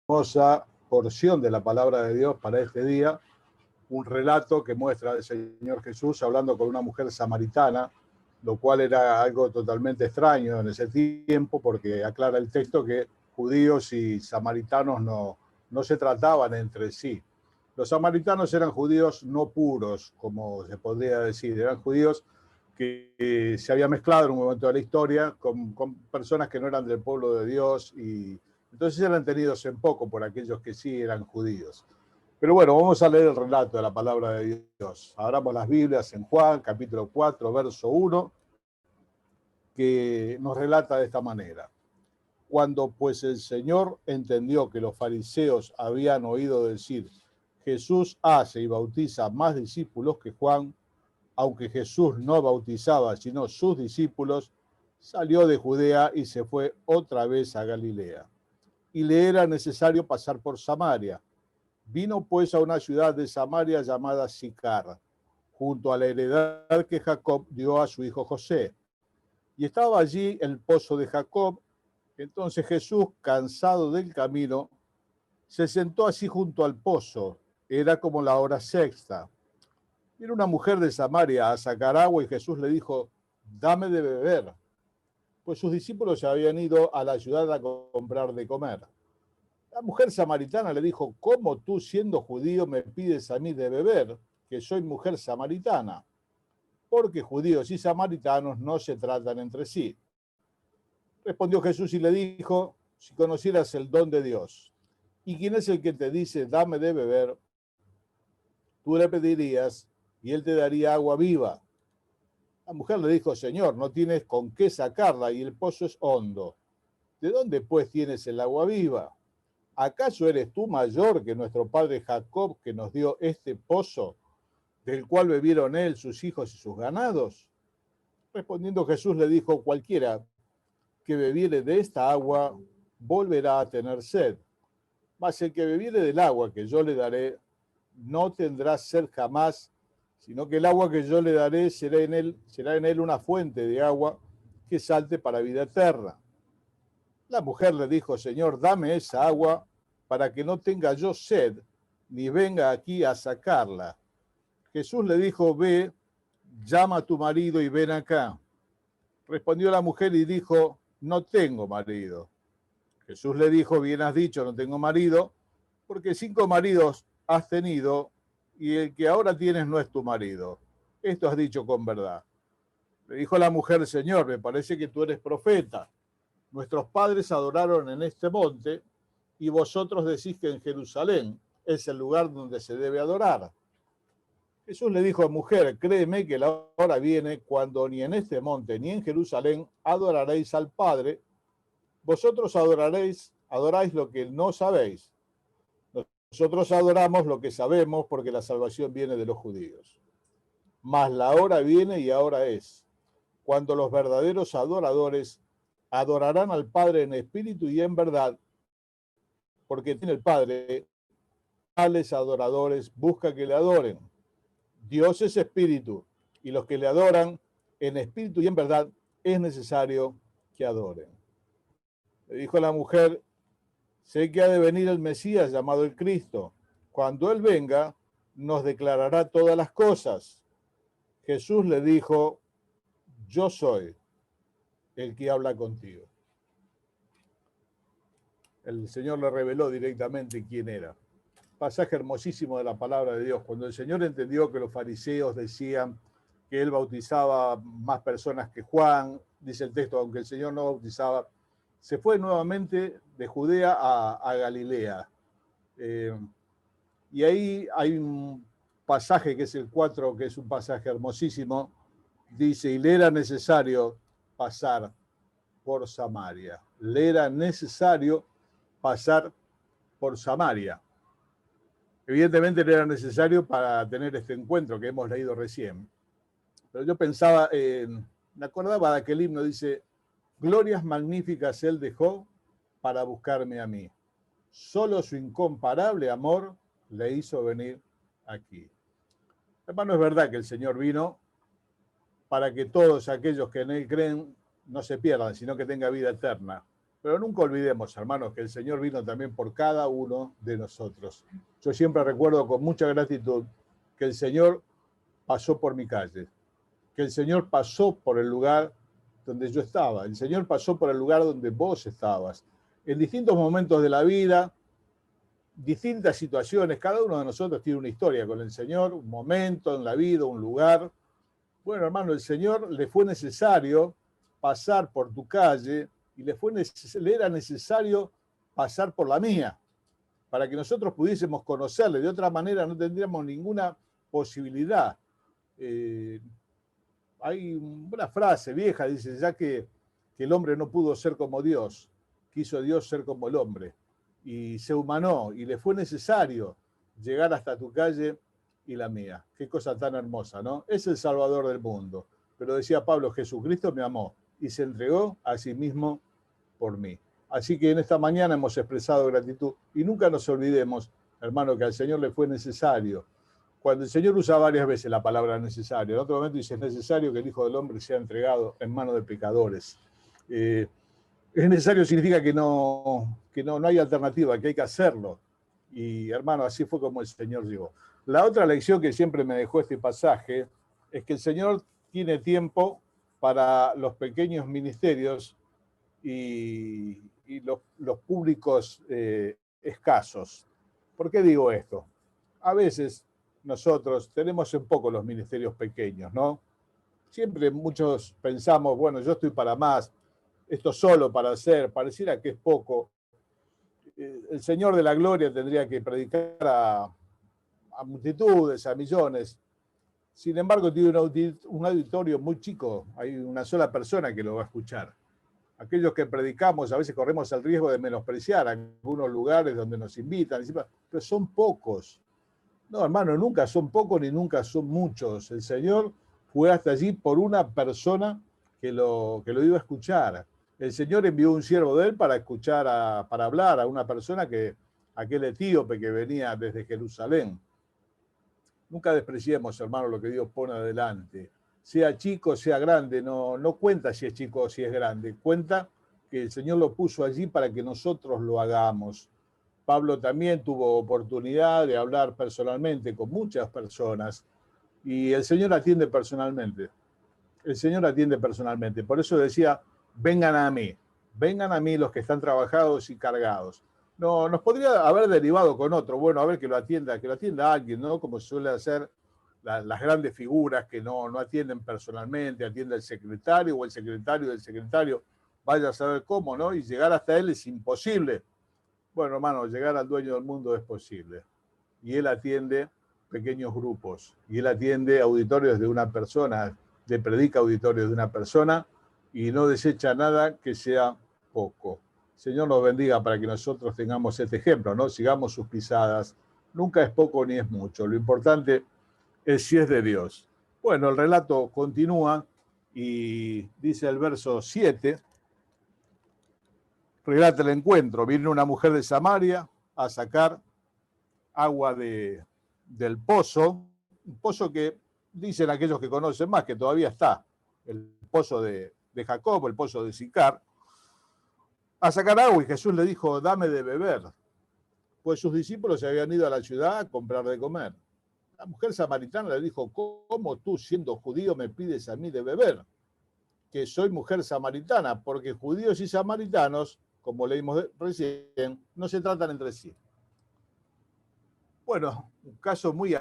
hermosa porción de la palabra de Dios para este día, un relato que muestra al Señor Jesús hablando con una mujer samaritana, lo cual era algo totalmente extraño en ese tiempo, porque aclara el texto que judíos y samaritanos no se trataban entre sí. Los samaritanos eran judíos no puros, como se podría decir, eran judíos que se había mezclado en un momento de la historia con personas que no eran del pueblo de Dios, y entonces eran tenidos en poco por aquellos que sí eran judíos. Pero bueno, vamos a leer el relato de la palabra de Dios. Abramos las Biblias en Juan, capítulo 4, verso 1, que nos relata de esta manera. Cuando pues el Señor entendió que los fariseos habían oído decir, Jesús hace y bautiza más discípulos que Juan, aunque Jesús no bautizaba sino sus discípulos, salió de Judea y se fue otra vez a Galilea. Y le era necesario pasar por Samaria. Vino pues a una ciudad de Samaria llamada Sicar, junto a la heredad que Jacob dio a su hijo José. Y estaba allí el pozo de Jacob. Entonces Jesús, cansado del camino, se sentó así junto al pozo. Era como la hora sexta. Vino una mujer de Samaria a sacar agua y Jesús le dijo, dame de beber, pues sus discípulos se habían ido a la ciudad a comprar de comer. La mujer samaritana le dijo, ¿cómo tú siendo judío me pides a mí de beber, que soy mujer samaritana? Porque judíos y samaritanos no se tratan entre sí. Respondió Jesús y le dijo, si conocieras el don de Dios, ¿y quién es el que te dice, dame de beber? Tú le pedirías y él te daría agua viva. La mujer le dijo, Señor, no tienes con qué sacarla y el pozo es hondo. ¿De dónde pues tienes el agua viva? ¿Acaso eres tú mayor que nuestro padre Jacob, que nos dio este pozo, del cual bebieron él, sus hijos y sus ganados? Respondiendo Jesús le dijo, cualquiera que bebiere de esta agua volverá a tener sed. Mas el que bebiere del agua que yo le daré no tendrá sed jamás, sino que el agua que yo le daré será en él una fuente de agua que salte para vida eterna. La mujer le dijo, Señor, dame esa agua para que no tenga yo sed, ni venga aquí a sacarla. Jesús le dijo, ve, llama a tu marido y ven acá. Respondió la mujer y dijo, no tengo marido. Jesús le dijo, bien has dicho, no tengo marido, porque 5 maridos has tenido y el que ahora tienes no es tu marido. Esto has dicho con verdad. Le dijo la mujer, Señor, me parece que tú eres profeta. Nuestros padres adoraron en este monte y vosotros decís que en Jerusalén es el lugar donde se debe adorar. Jesús le dijo, mujer, créeme que la hora viene cuando ni en este monte ni en Jerusalén adoraréis al Padre. Vosotros adoráis lo que no sabéis. Nosotros adoramos lo que sabemos porque la salvación viene de los judíos. Mas la hora viene y ahora es, cuando los verdaderos adoradores adorarán al Padre en espíritu y en verdad, porque tiene el Padre, tales adoradores busca que le adoren. Dios es espíritu, y los que le adoran en espíritu y en verdad es necesario que adoren. Le dijo la mujer, sé que ha de venir el Mesías llamado el Cristo. Cuando Él venga, nos declarará todas las cosas. Jesús le dijo, yo soy el que habla contigo. El Señor le reveló directamente quién era. Pasaje hermosísimo de la palabra de Dios. Cuando el Señor entendió que los fariseos decían que Él bautizaba más personas que Juan, dice el texto, aunque el Señor no bautizaba, se fue nuevamente de Judea a Galilea. Y ahí hay un pasaje que es el 4, que es un pasaje hermosísimo. Dice, y le era necesario pasar por Samaria. Le era necesario pasar por Samaria. Evidentemente le era necesario para tener este encuentro que hemos leído recién. Pero yo pensaba, me acordaba de aquel himno, dice, glorias magníficas él dejó para buscarme a mí. Solo su incomparable amor le hizo venir aquí. Hermano, es verdad que el Señor vino para que todos aquellos que en Él creen no se pierdan, sino que tengan vida eterna. Pero nunca olvidemos, hermanos, que el Señor vino también por cada uno de nosotros. Yo siempre recuerdo con mucha gratitud que el Señor pasó por mi calle, que el Señor pasó por el lugar donde yo estaba, el Señor pasó por el lugar donde vos estabas. En distintos momentos de la vida, distintas situaciones, cada uno de nosotros tiene una historia con el Señor, un momento en la vida, un lugar. Bueno, hermano, el Señor le fue necesario pasar por tu calle y le era necesario pasar por la mía, para que nosotros pudiésemos conocerle. De otra manera no tendríamos ninguna posibilidad. Hay una frase vieja, dice, ya que el hombre no pudo ser como Dios, quiso Dios ser como el hombre. Y se humanó, y le fue necesario llegar hasta tu calle y la mía. Qué cosa tan hermosa, ¿no? Es el Salvador del mundo. Pero decía Pablo, Jesucristo me amó y se entregó a sí mismo por mí. Así que en esta mañana hemos expresado gratitud y nunca nos olvidemos, hermano, que al Señor le fue necesario. Cuando el Señor usa varias veces la palabra necesario, en otro momento dice, es necesario que el Hijo del Hombre sea entregado en manos de pecadores. Es necesario significa que no hay alternativa, que hay que hacerlo. Y hermano, así fue como el Señor llegó. La otra lección que siempre me dejó este pasaje es que el Señor tiene tiempo para los pequeños ministerios y los públicos escasos. ¿Por qué digo esto? A veces nosotros tenemos en poco los ministerios pequeños, ¿no? Siempre muchos pensamos, bueno, yo estoy para más, esto solo para hacer, pareciera que es poco. El Señor de la Gloria tendría que predicar a multitudes, a millones. Sin embargo, tiene un auditorio muy chico, hay una sola persona que lo va a escuchar. Aquellos que predicamos a veces corremos el riesgo de menospreciar algunos lugares donde nos invitan, pero son pocos. No, hermano, nunca son pocos ni nunca son muchos. El Señor fue hasta allí por una persona que lo iba a escuchar. El Señor envió un siervo de él para escuchar, para hablar a una persona aquel etíope que venía desde Jerusalén. Nunca despreciemos, hermano, lo que Dios pone adelante. Sea chico, sea grande, no cuenta si es chico o si es grande. Cuenta que el Señor lo puso allí para que nosotros lo hagamos. Pablo también tuvo oportunidad de hablar personalmente con muchas personas y el Señor atiende personalmente. El Señor atiende personalmente. Por eso decía, vengan a mí los que están trabajados y cargados. No, nos podría haber derivado con otro, bueno, a ver que lo atienda alguien, ¿no? Como suele hacer las grandes figuras que no atienden personalmente, atiende el secretario o el secretario del secretario, vaya a saber cómo, ¿no? Y llegar hasta él es imposible. Bueno, hermano, llegar al dueño del mundo es posible. Y él atiende pequeños grupos, y él atiende auditorios de una persona, le predica auditorios de una persona, y no desecha nada que sea poco. Señor nos bendiga para que nosotros tengamos este ejemplo, ¿no? Sigamos sus pisadas. Nunca es poco ni es mucho. Lo importante es si es de Dios. Bueno, el relato continúa y dice el verso 7, relata el encuentro. Viene una mujer de Samaria a sacar agua del pozo, un pozo que dicen aquellos que conocen más que todavía está, el pozo de Jacob, el pozo de Sicar, a sacar agua, y Jesús le dijo, dame de beber, pues sus discípulos se habían ido a la ciudad a comprar de comer. La mujer samaritana le dijo, ¿cómo tú siendo judío me pides a mí de beber? Que soy mujer samaritana, porque judíos y samaritanos, como leímos recién, no se tratan entre sí. Bueno, un caso muy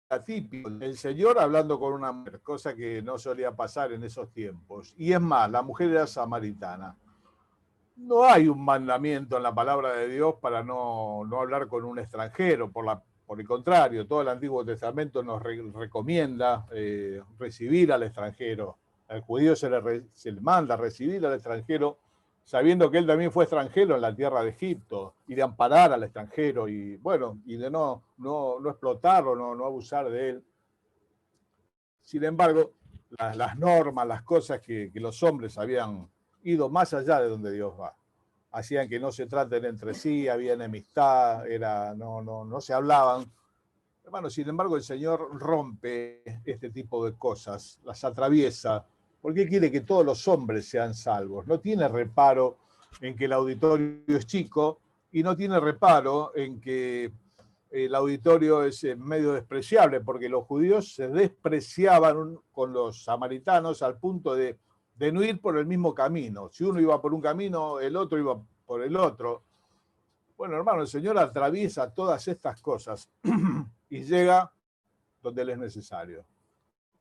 atípico. El Señor hablando con una mujer, cosa que no solía pasar en esos tiempos. Y es más, la mujer era samaritana. No hay un mandamiento en la palabra de Dios para no hablar con un extranjero. Por el contrario, todo el Antiguo Testamento nos recomienda recibir al extranjero. Al judío se le manda recibir al extranjero, sabiendo que él también fue extranjero en la tierra de Egipto, y de amparar al extranjero, y bueno, y de no explotarlo, no abusar de él. Sin embargo, las normas, las cosas que los hombres habían ido más allá de donde Dios va. Hacían que no se traten entre sí, había enemistad, no se hablaban. Hermano, sin embargo, el Señor rompe este tipo de cosas, las atraviesa, porque quiere que todos los hombres sean salvos. No tiene reparo en que el auditorio es chico y no tiene reparo en que el auditorio es medio despreciable, porque los judíos se despreciaban con los samaritanos al punto de no ir por el mismo camino. Si uno iba por un camino, el otro iba por el otro. Bueno, hermano, el Señor atraviesa todas estas cosas y llega donde Él es necesario.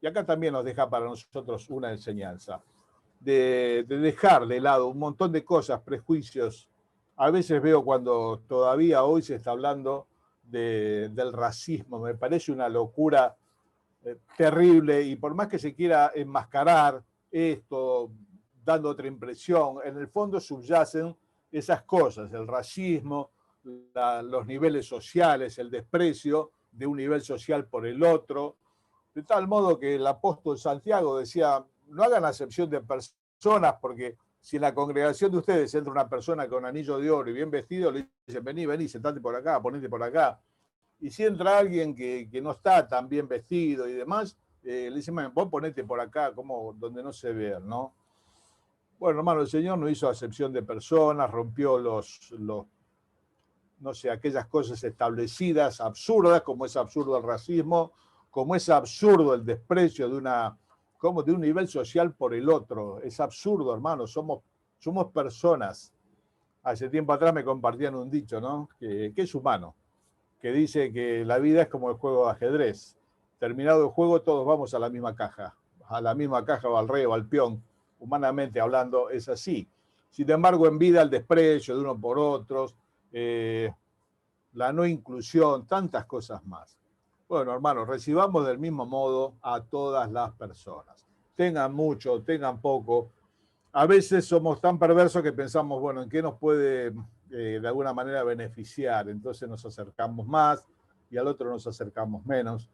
Y acá también nos deja para nosotros una enseñanza de dejar de lado un montón de cosas, prejuicios. A veces veo cuando todavía hoy se está hablando del racismo, me parece una locura terrible, y por más que se quiera enmascarar esto, dando otra impresión, en el fondo subyacen esas cosas, el racismo, los niveles sociales, el desprecio de un nivel social por el otro, de tal modo que el apóstol Santiago decía, no hagan acepción de personas, porque si en la congregación de ustedes entra una persona con anillo de oro y bien vestido, le dicen, vení, sentate por acá, ponete por acá. Y si entra alguien que no está tan bien vestido y demás, le dicen, vos ponete por acá, como donde no se vean, ¿no? Bueno, hermano, el Señor no hizo acepción de personas, rompió no sé, aquellas cosas establecidas, absurdas, como es absurdo el racismo, como es absurdo el desprecio de un nivel social por el otro. Es absurdo, hermano, somos personas. Hace tiempo atrás me compartían un dicho, ¿no? Que es humano, que dice que la vida es como el juego de ajedrez. Terminado el juego, todos vamos a la misma caja o al rey o al peón. Humanamente hablando, es así. Sin embargo, en vida el desprecio de uno por otros, la no inclusión, tantas cosas más. Bueno, hermanos, recibamos del mismo modo a todas las personas. Tengan mucho, tengan poco. A veces somos tan perversos que pensamos, bueno, ¿en qué nos puede de alguna manera beneficiar? Entonces nos acercamos más y al otro nos acercamos menos.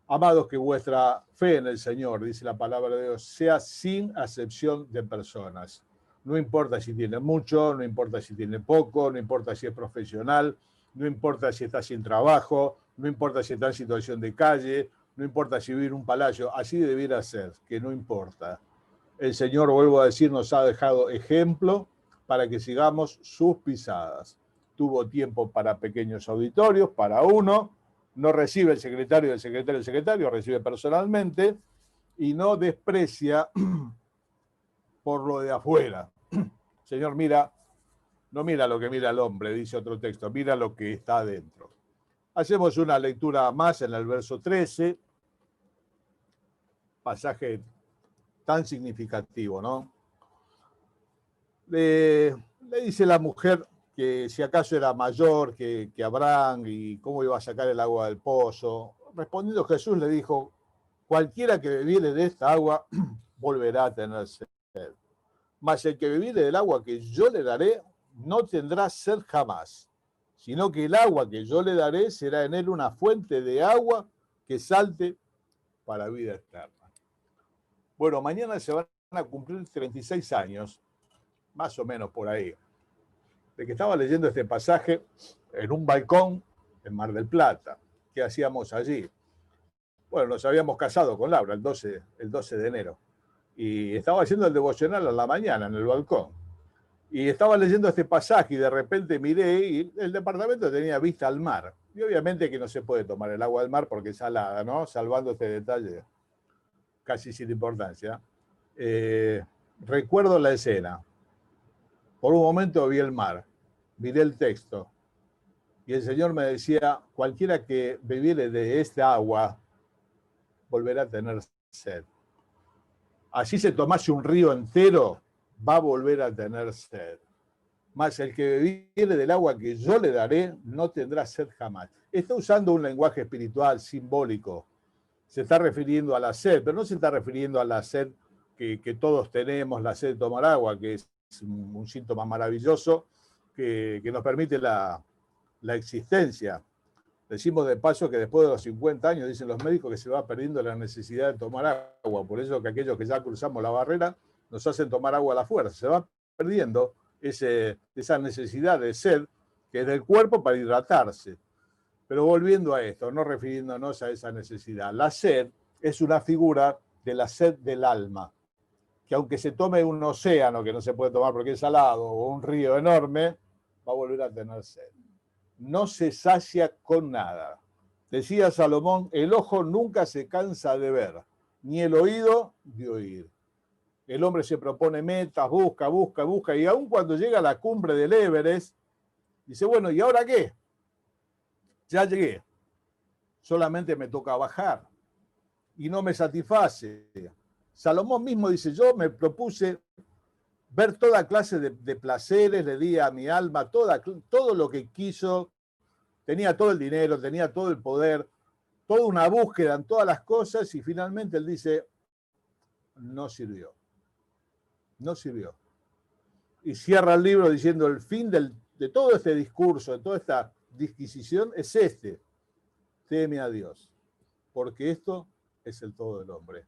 Amados, que vuestra fe en el Señor, dice la palabra de Dios, sea sin acepción de personas. No importa si tiene mucho, no importa si tiene poco, no importa si es profesional, no importa si está sin trabajo, no importa si está en situación de calle, no importa si vive en un palacio, así debiera ser, que no importa. El Señor, vuelvo a decir, nos ha dejado ejemplo para que sigamos sus pisadas. Tuvo tiempo para pequeños auditorios, para uno, no recibe el secretario del secretario, recibe personalmente y no desprecia por lo de afuera. Señor, no mira lo que mira el hombre, dice otro texto, mira lo que está adentro. Hacemos una lectura más en el verso 13, pasaje tan significativo, ¿no? Le dice la mujer que si acaso era mayor que Abraham y cómo iba a sacar el agua del pozo. Respondiendo Jesús le dijo, cualquiera que bebiere de esta agua volverá a tener sed. Mas el que bebiere del agua que yo le daré no tendrá sed jamás, sino que el agua que yo le daré será en él una fuente de agua que salte para vida eterna. Bueno, mañana se van a cumplir 36 años, más o menos por ahí, de que estaba leyendo este pasaje en un balcón en Mar del Plata. ¿Qué hacíamos allí? Bueno, nos habíamos casado con Laura el 12 de enero y estaba haciendo el devocional a la mañana en el balcón. Y estaba leyendo este pasaje y de repente miré y el departamento tenía vista al mar. Y obviamente que no se puede tomar el agua del mar porque es salada, ¿no? Salvando este detalle casi sin importancia. Recuerdo la escena. Por un momento vi el mar, miré el texto y el Señor me decía, cualquiera que bebiere de esta agua volverá a tener sed. Así se tomase un río entero, va a volver a tener sed. Mas el que bebiere del agua que yo le daré, no tendrá sed jamás. Está usando un lenguaje espiritual simbólico. Se está refiriendo a la sed, pero no se está refiriendo a la sed que todos tenemos, la sed de tomar agua, que es un síntoma maravilloso que nos permite la existencia. Decimos de paso que después de los 50 años, dicen los médicos, que se va perdiendo la necesidad de tomar agua. Por eso que aquellos que ya cruzamos la barrera nos hacen tomar agua a la fuerza. Se va perdiendo esa necesidad de sed que es del cuerpo para hidratarse. Pero volviendo a esto, no refiriéndonos a esa necesidad, la sed es una figura de la sed del alma. que aunque se tome un océano, que no se puede tomar porque es salado, o un río enorme, va a volver a tener sed. No se sacia con nada. Decía Salomón, el ojo nunca se cansa de ver, ni el oído de oír. El hombre se propone metas, busca, busca, busca, y aun cuando llega a la cumbre del Everest, dice, bueno, ¿y ahora qué? Ya llegué, solamente me toca bajar, y no me satisface. Salomón mismo dice, yo me propuse ver toda clase de placeres, le di a mi alma todo lo que quiso, tenía todo el dinero, tenía todo el poder, toda una búsqueda en todas las cosas, y finalmente él dice, no sirvió. No sirvió. Y cierra el libro diciendo, el fin de todo este discurso, de toda esta disquisición, es este: teme a Dios, porque esto es el todo del hombre.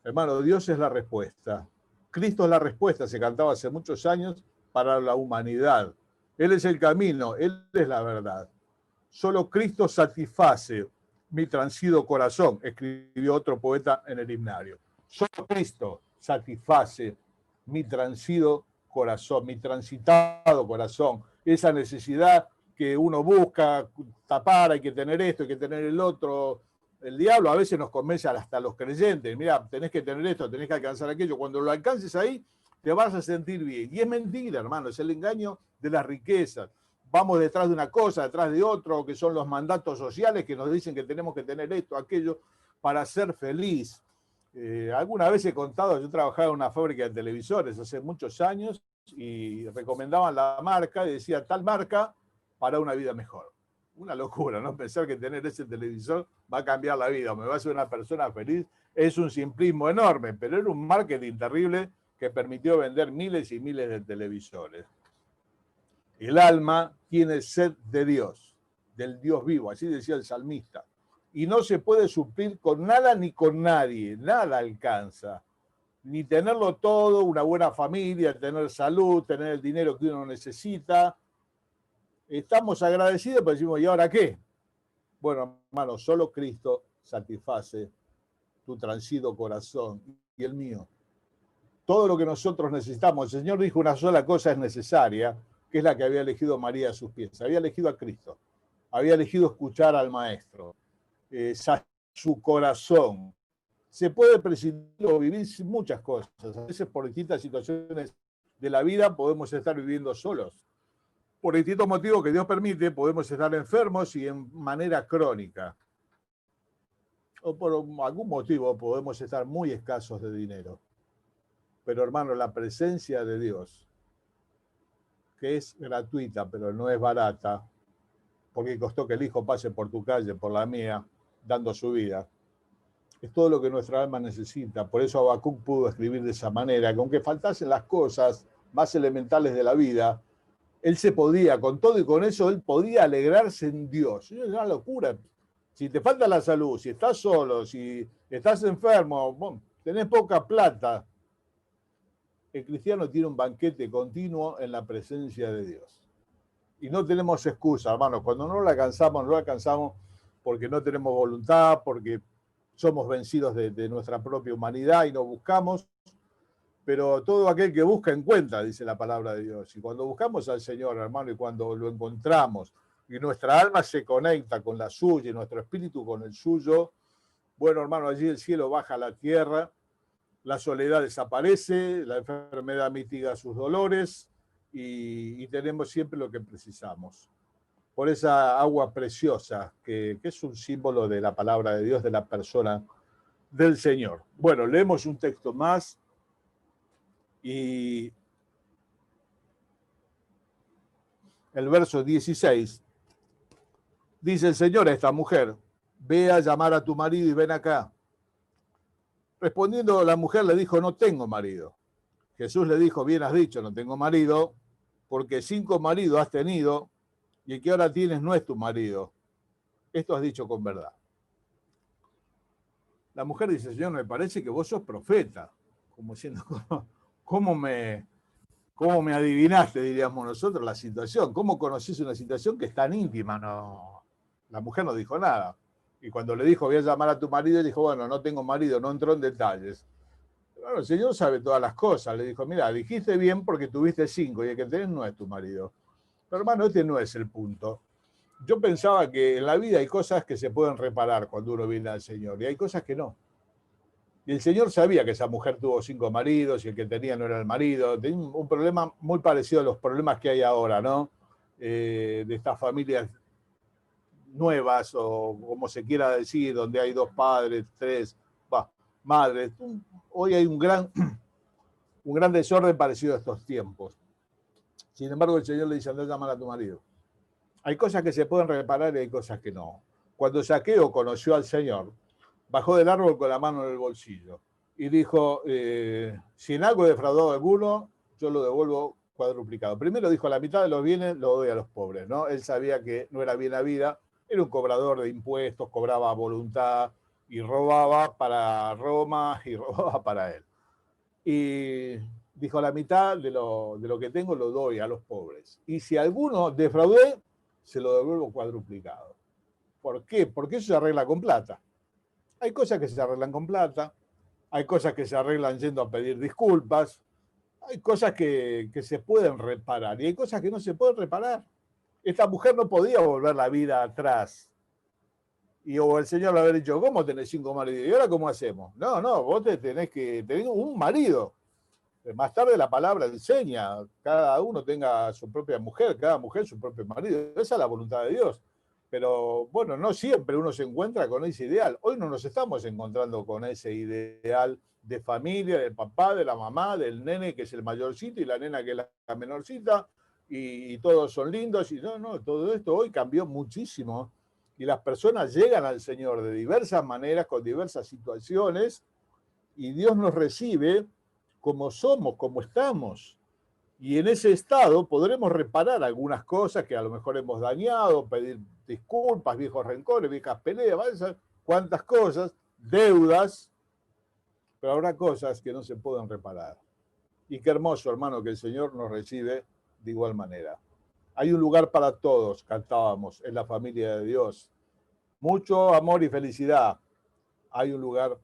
Hermano, Dios es la respuesta. Cristo es la respuesta, se cantaba hace muchos años, para la humanidad. Él es el camino, Él es la verdad. Solo Cristo satisface mi transido corazón, escribió otro poeta en el himnario. Solo Cristo satisface mi transido corazón, mi transitado corazón, esa necesidad que uno busca tapar, hay que tener esto, hay que tener el otro. El diablo a veces nos convence hasta a los creyentes, mira, tenés que tener esto, tenés que alcanzar aquello. Cuando lo alcances ahí, te vas a sentir bien. Y es mentira, hermano, es el engaño de las riquezas. Vamos detrás de una cosa, detrás de otro, que son los mandatos sociales que nos dicen que tenemos que tener esto, aquello, para ser feliz. Alguna vez he contado, yo trabajaba en una fábrica de televisores hace muchos años y recomendaban la marca y decía tal marca para una vida mejor. Una locura, ¿no? Pensar que tener ese televisor va a cambiar la vida, me va a hacer una persona feliz, es un simplismo enorme, pero era un marketing terrible que permitió vender miles y miles de televisores. El alma tiene sed de Dios, del Dios vivo, así decía el salmista. Y no se puede suplir con nada ni con nadie, nada alcanza. Ni tenerlo todo, una buena familia, tener salud, tener el dinero que uno necesita. Estamos agradecidos, pero decimos, ¿y ahora qué? Bueno, hermano, solo Cristo satisface tu transido corazón y el mío. Todo lo que nosotros necesitamos, el Señor dijo una sola cosa es necesaria, que es la que había elegido María a sus pies. Había elegido a Cristo, había elegido escuchar al Maestro, su corazón. Se puede prescindir o vivir sin muchas cosas. A veces por distintas situaciones de la vida podemos estar viviendo solos. Por distintos motivos que Dios permite, podemos estar enfermos y en manera crónica. O por algún motivo podemos estar muy escasos de dinero. Pero hermano, la presencia de Dios, que es gratuita, pero no es barata, porque costó que el Hijo pase por tu calle, por la mía, dando su vida, es todo lo que nuestra alma necesita. Por eso Habacuc pudo escribir de esa manera, que aunque faltasen las cosas más elementales de la vida, él se podía, con todo y con eso, él podía alegrarse en Dios. Es una locura. Si te falta la salud, si estás solo, si estás enfermo, bueno, tenés poca plata, el cristiano tiene un banquete continuo en la presencia de Dios. Y no tenemos excusa, hermanos. Cuando no lo alcanzamos porque no tenemos voluntad, porque somos vencidos de nuestra propia humanidad y no buscamos. Pero todo aquel que busca encuentra, dice la palabra de Dios. Y cuando buscamos al Señor, hermano, y cuando lo encontramos, y nuestra alma se conecta con la suya, y nuestro espíritu con el suyo, bueno, hermano, allí el cielo baja a la tierra, la soledad desaparece, la enfermedad mitiga sus dolores, y tenemos siempre lo que precisamos. Por esa agua preciosa, que es un símbolo de la palabra de Dios, de la persona del Señor. Bueno, leemos un texto más. Y el verso 16, dice el Señor a esta mujer, ve a llamar a tu marido y ven acá. Respondiendo la mujer le dijo, no tengo marido. Jesús le dijo, bien has dicho, no tengo marido, porque 5 maridos has tenido y el que ahora tienes no es tu marido. Esto has dicho con verdad. La mujer dice, Señor, me parece que vos sos profeta. Como diciendo, ¿cómo me adivinaste, diríamos nosotros, la situación? ¿Cómo conocés una situación que es tan íntima? No, la mujer no dijo nada. Y cuando le dijo, voy a llamar a tu marido, dijo, bueno, no tengo marido, no entró en detalles. Bueno, el Señor sabe todas las cosas. Le dijo, mira, dijiste bien porque tuviste 5 y el que tenés no es tu marido. Pero hermano, este no es el punto. Yo pensaba que en la vida hay cosas que se pueden reparar cuando uno viene al Señor y hay cosas que no. Y el Señor sabía que esa mujer tuvo 5 maridos y el que tenía no era el marido. Tenía un problema muy parecido a los problemas que hay ahora, ¿no? De estas familias nuevas o como se quiera decir, donde hay 2 padres, 3 madres. Hoy hay un gran desorden parecido a estos tiempos. Sin embargo, el Señor le dice, anda a llamar a tu marido. Hay cosas que se pueden reparar y hay cosas que no. Cuando Zaqueo conoció al Señor, bajó del árbol con la mano en el bolsillo y dijo, si en algo he defraudado a alguno, yo lo devuelvo cuadruplicado. Primero dijo, la mitad de los bienes lo doy a los pobres, ¿no? Él sabía que no era bien a vida, era un cobrador de impuestos, cobraba a voluntad y robaba para Roma y robaba para él. Y dijo, la mitad de lo que tengo lo doy a los pobres. Y si alguno defraudé, se lo devuelvo cuadruplicado. ¿Por qué? Porque eso se arregla con plata. Hay cosas que se arreglan con plata, hay cosas que se arreglan yendo a pedir disculpas, hay cosas que se pueden reparar y hay cosas que no se pueden reparar. Esta mujer no podía volver la vida atrás. Y o el Señor le había dicho, ¿cómo tenés 5 maridos? ¿Y ahora cómo hacemos? No, vos tenés que tener un marido. Más tarde la palabra enseña, cada uno tenga su propia mujer, cada mujer su propio marido. Esa es la voluntad de Dios. Pero bueno, no siempre uno se encuentra con ese ideal. Hoy no nos estamos encontrando con ese ideal de familia, del papá, de la mamá, del nene que es el mayorcito y la nena que es la menorcita, y todos son lindos. Y no, todo esto hoy cambió muchísimo. Y las personas llegan al Señor de diversas maneras, con diversas situaciones, y Dios nos recibe como somos, como estamos. Y en ese estado podremos reparar algunas cosas que a lo mejor hemos dañado, pedir disculpas, viejos rencores, viejas peleas, cuántas cosas, deudas, pero habrá cosas que no se pueden reparar. Y qué hermoso, hermano, que el Señor nos recibe de igual manera. Hay un lugar para todos, cantábamos, en la familia de Dios. Mucho amor y felicidad. Hay un lugar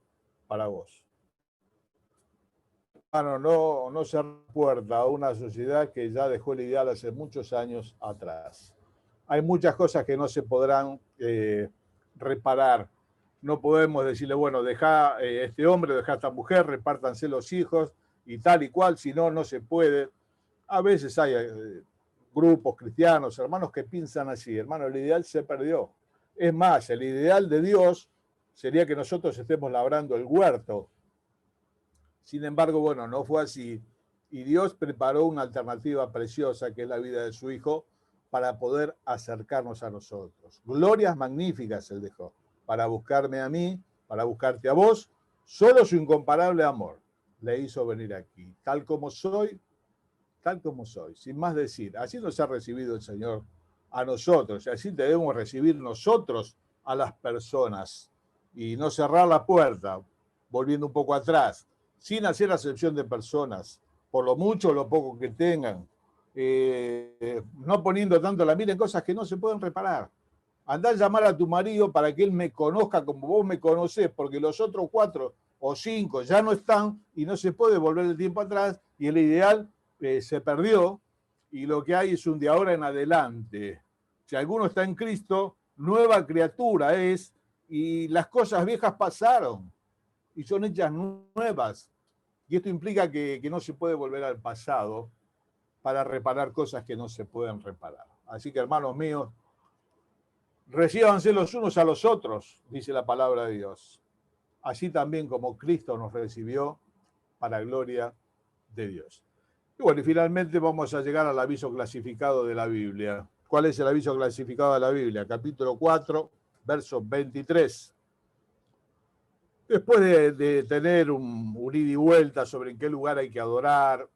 para vos. Hermano, no cerrar puerta a una sociedad que ya dejó el ideal hace muchos años atrás. Hay muchas cosas que no se podrán reparar. No podemos decirle, bueno, deja este hombre, deja esta mujer, repártanse los hijos y tal y cual, si no, no se puede. A veces hay grupos cristianos, hermanos que piensan así, hermano, el ideal se perdió. Es más, el ideal de Dios sería que nosotros estemos labrando el huerto. Sin embargo, bueno, no fue así. Y Dios preparó una alternativa preciosa, que es la vida de su Hijo, para poder acercarnos a nosotros. Glorias magníficas Él dejó, para buscarme a mí, para buscarte a vos. Solo su incomparable amor le hizo venir aquí, tal como soy, sin más decir. Así nos ha recibido el Señor a nosotros, y así debemos recibir nosotros a las personas, y no cerrar la puerta, volviendo un poco atrás, sin hacer acepción de personas, por lo mucho o lo poco que tengan, no poniendo tanto la mira en cosas que no se pueden reparar. Andá a llamar a tu marido para que él me conozca como vos me conocés, porque los otros 4 o 5 ya no están y no se puede volver el tiempo atrás y el ideal se perdió y lo que hay es un de ahora en adelante. Si alguno está en Cristo, nueva criatura es y las cosas viejas pasaron y son hechas nuevas. Y esto implica que no se puede volver al pasado para reparar cosas que no se pueden reparar. Así que, hermanos míos, recíbanse los unos a los otros, dice la palabra de Dios. Así también como Cristo nos recibió para gloria de Dios. Y bueno, y finalmente vamos a llegar al aviso clasificado de la Biblia. ¿Cuál es el aviso clasificado de la Biblia? Capítulo 4, verso 23. Después de tener un ida y vuelta sobre en qué lugar hay que adorar,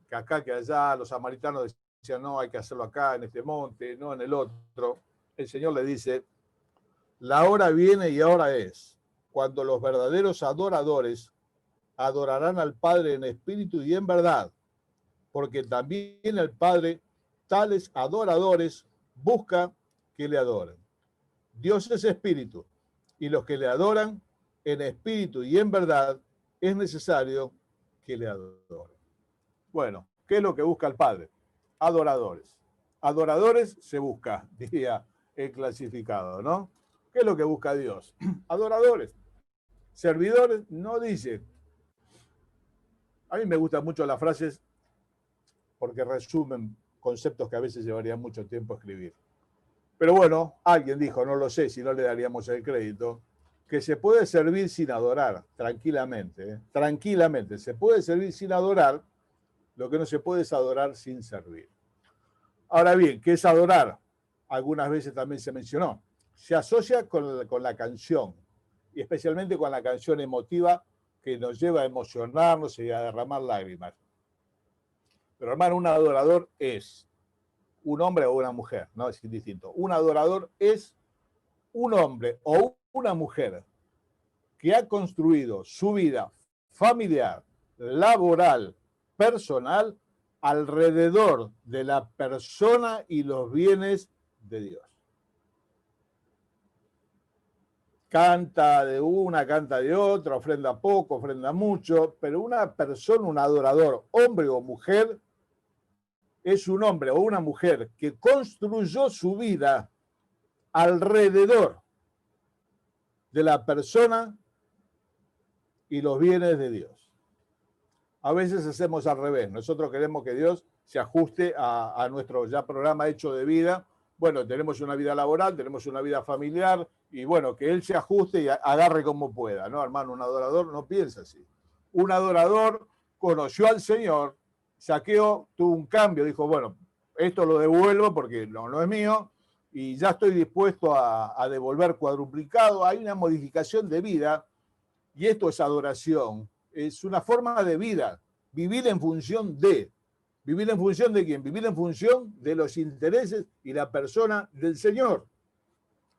que acá, que allá, los samaritanos decían, no, hay que hacerlo acá, en este monte, no en el otro. El Señor le dice, la hora viene y ahora es, cuando los verdaderos adoradores adorarán al Padre en espíritu y en verdad, porque también el Padre, tales adoradores, busca que le adoren. Dios es espíritu, y los que le adoran en espíritu y en verdad, es necesario que le adoren. Bueno, ¿qué es lo que busca el Padre? Adoradores. Adoradores se busca, diría el clasificado, ¿no? ¿Qué es lo que busca Dios? Adoradores. Servidores no dice. A mí me gustan mucho las frases porque resumen conceptos que a veces llevaría mucho tiempo escribir. Pero bueno, alguien dijo, no lo sé si no le daríamos el crédito, que se puede servir sin adorar, tranquilamente. Tranquilamente, se puede servir sin adorar, lo que no se puede es adorar sin servir. Ahora bien, ¿qué es adorar? Algunas veces también se mencionó. Se asocia con la canción, y especialmente con la canción emotiva que nos lleva a emocionarnos y a derramar lágrimas. Pero hermano, un adorador es un hombre o una mujer, no es indistinto. Un adorador es un hombre o una mujer que ha construido su vida familiar, laboral, personal, alrededor de la persona y los bienes de Dios. Canta de una, canta de otra, ofrenda poco, ofrenda mucho, pero una persona, un adorador, hombre o mujer, es un hombre o una mujer que construyó su vida alrededor de la persona y los bienes de Dios. A veces hacemos al revés. Nosotros queremos que Dios se ajuste a nuestro ya programa hecho de vida. Bueno, tenemos una vida laboral, tenemos una vida familiar, y bueno, que Él se ajuste y agarre como pueda, ¿no, hermano? Un adorador no piensa así. Un adorador conoció al Señor, Zaqueo tuvo un cambio, dijo, bueno, esto lo devuelvo porque no es mío, y ya estoy dispuesto a devolver cuadruplicado. Hay una modificación de vida, y esto es adoración. Es una forma de vida, vivir en función de. ¿Vivir en función de quién? Vivir en función de los intereses y la persona del Señor.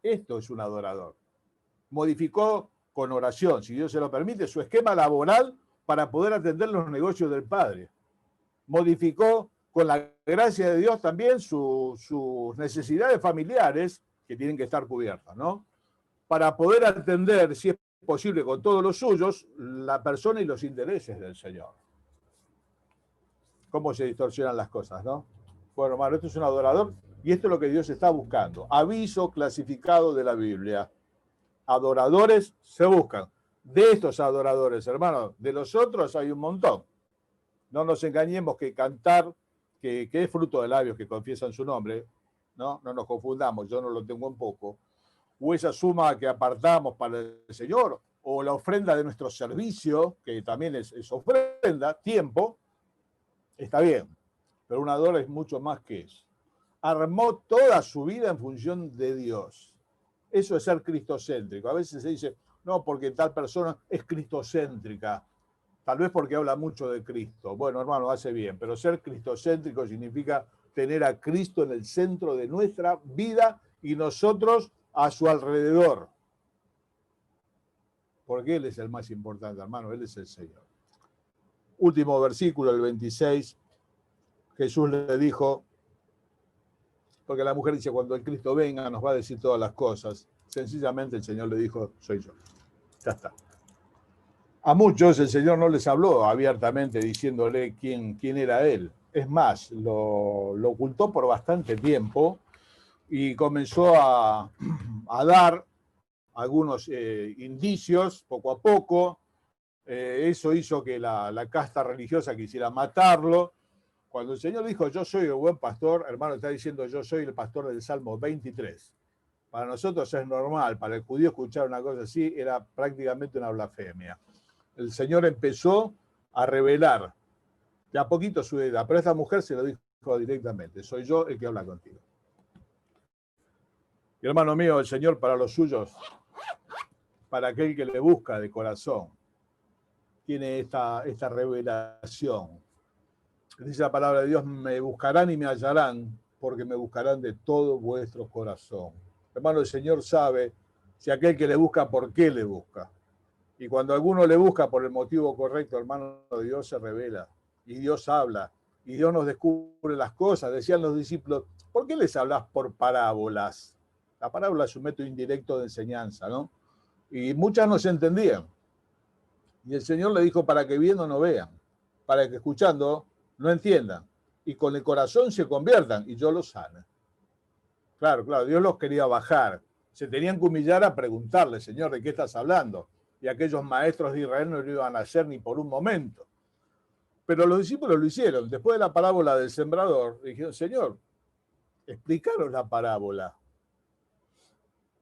Esto es un adorador. Modificó con oración, si Dios se lo permite, su esquema laboral para poder atender los negocios del Padre. Modificó con la gracia de Dios también sus necesidades familiares, que tienen que estar cubiertas, ¿no? Para poder atender, si es posible, con todos los suyos, la persona y los intereses del Señor. Cómo se distorsionan las cosas, ¿no? Bueno, hermano, esto es un adorador y esto es lo que Dios está buscando. Aviso clasificado de la Biblia. Adoradores se buscan. De estos adoradores, hermano, de los otros hay un montón. No nos engañemos que cantar, que es fruto de labios que confiesan su nombre, ¿no? No nos confundamos, yo no lo tengo en poco. O esa suma que apartamos para el Señor, o la ofrenda de nuestro servicio, que también es ofrenda, tiempo, está bien, pero un adorador es mucho más que eso. Armó toda su vida en función de Dios. Eso es ser cristocéntrico. A veces se dice, no, porque tal persona es cristocéntrica, tal vez porque habla mucho de Cristo. Bueno, hermano, hace bien, pero ser cristocéntrico significa tener a Cristo en el centro de nuestra vida y nosotros a su alrededor. Porque Él es el más importante, hermano, Él es el Señor. Último versículo, el 26, Jesús le dijo, porque la mujer dice, cuando el Cristo venga nos va a decir todas las cosas. Sencillamente el Señor le dijo, soy yo. Ya está. A muchos el Señor no les habló abiertamente diciéndole quién era Él. Es más, lo ocultó por bastante tiempo y comenzó a dar algunos indicios poco a poco. Eso hizo que la casta religiosa quisiera matarlo. Cuando el Señor dijo, yo soy el buen pastor, hermano, está diciendo, yo soy el pastor del Salmo 23. Para nosotros es normal, para el judío escuchar una cosa así era prácticamente una blasfemia. El Señor empezó a revelar de a poquito su edad, pero esta mujer se lo dijo directamente, soy yo el que habla contigo. Y hermano mío, el Señor para los suyos, para aquel que le busca de corazón, tiene esta revelación. Dice la palabra de Dios, me buscarán y me hallarán, porque me buscarán de todo vuestro corazón. Hermano, el Señor sabe si aquel que le busca, por qué le busca. Y cuando alguno le busca por el motivo correcto, hermano, Dios se revela, y Dios habla, y Dios nos descubre las cosas. Decían los discípulos, ¿por qué les hablas por parábolas? La parábola es un método indirecto de enseñanza, ¿no? Y muchas no se entendían. Y el Señor le dijo, para que viendo no vean, para que escuchando no entiendan y con el corazón se conviertan y yo los sane. Claro, claro, Dios los quería bajar. Se tenían que humillar a preguntarle, Señor, ¿de qué estás hablando? Y aquellos maestros de Israel no lo iban a hacer ni por un momento. Pero los discípulos lo hicieron. Después de la parábola del sembrador, dijeron, Señor, explícanos la parábola.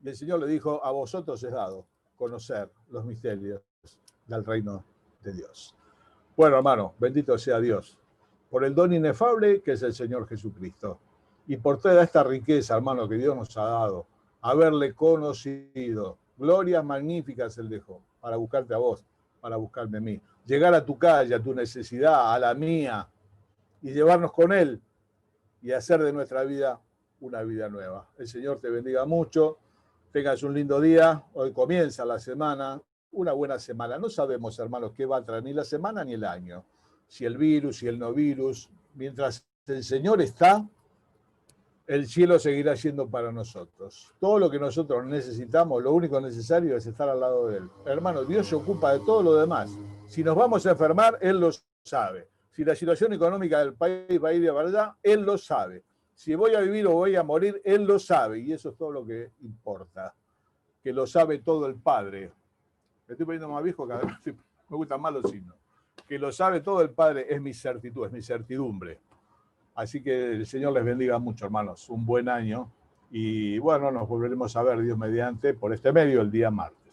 Y el Señor le dijo, a vosotros es dado conocer los misterios del reino de Dios. Bueno, hermano, bendito sea Dios, por el don inefable que es el Señor Jesucristo, y por toda esta riqueza, hermano, que Dios nos ha dado, haberle conocido. Glorias magníficas Él dejó, para buscarte a vos, para buscarme a mí. Llegar a tu calle, a tu necesidad, a la mía, y llevarnos con Él, y hacer de nuestra vida una vida nueva. El Señor te bendiga mucho, tengas un lindo día, hoy comienza la semana, una buena semana. No sabemos, hermanos, qué va a traer ni la semana ni el año, si el virus, si el no virus. Mientras el Señor está, el cielo seguirá siendo para nosotros. Todo lo que nosotros necesitamos, lo único necesario es estar al lado de Él. Hermano, Dios se ocupa de todo lo demás. Si nos vamos a enfermar, Él lo sabe. Si la situación económica del país va a ir de verdad, Él lo sabe. Si voy a vivir o voy a morir, Él lo sabe. Y eso es todo lo que importa. Que lo sabe todo el Padre. Me estoy poniendo más viejo cada vez. Me gustan más los signos. Que lo sabe todo el Padre es mi certitud, es mi certidumbre. Así que el Señor les bendiga mucho, hermanos. Un buen año. Y bueno, nos volveremos a ver, Dios mediante, por este medio el día martes.